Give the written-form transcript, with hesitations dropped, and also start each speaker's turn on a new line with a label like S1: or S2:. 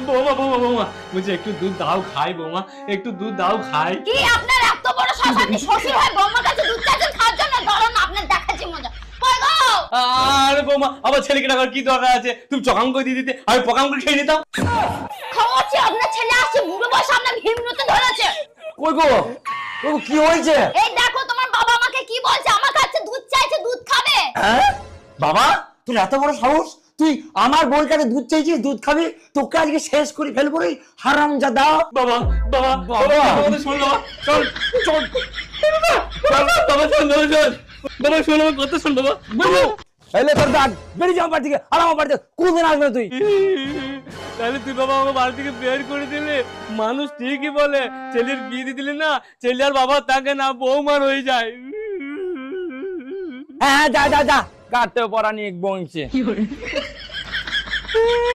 S1: বৌমা বৌমা বৌমা বলছি একটু দুধ দাও খাই বৌমা, একটু দুধ দাও খাই।
S2: কি আপনার এত বড় সাহস, আপনি শ্বশুর হয়ে বৌমার কাছে দুধ চাইছেন খাওয়ার জন্য? ধরুন আপনার দেখাচ্ছি মজা। কই গো?
S1: আরে বৌমা আবার ছেলেকে ডাকার কি দরকার আছে? তুমি চকাম করে দিয়ে দিতে, আমি পকাম করে খেয়ে নিতাম।
S2: খাওয়াচ্ছি, আপনার ছেলে আসছে বুড়ো বয়সে, আপনার হিমনতে ধরেছে।
S3: কই গো, ওগো কি হয়েছে?
S2: এই দেখো তোমার বাবা আমাকে কি বলছে, আমার কাছে দুধ চাইছে, দুধ খাবে।
S3: হ্যাঁ বাবা, তোর এত বড় সাহস, তুই আমার বোন কাছে দুধ চাইছিস, দুধ খাবি? তোকে আজকে শেষ করে ফেলবো রে হারামজাদা।
S1: বাবা বাবা বাবা আমাদের শোন বাবা, চল চল বাবা, শোন বাবা, শোন বাবা, শোন আমার কথা শোন বাবা।
S3: এলে তোর দাগ বেরিয়ে যাও বাড়ি থেকে, আর আমার বাড়িতে কোনদিন আসবে না তুই।
S1: তাহলে তুই বাবা আমাকে বাড়ি থেকে বের করে দিলে। মানুষ ঠিকই বলে, ছেলের বিয়ে দিয়ে দিলে না, ছেলে আর বাবা থাকে না, বৌমার হয়ে যায়।
S3: হ্যাঁ যা যা যা, কাটতে পড়া নিয়ে বংশে।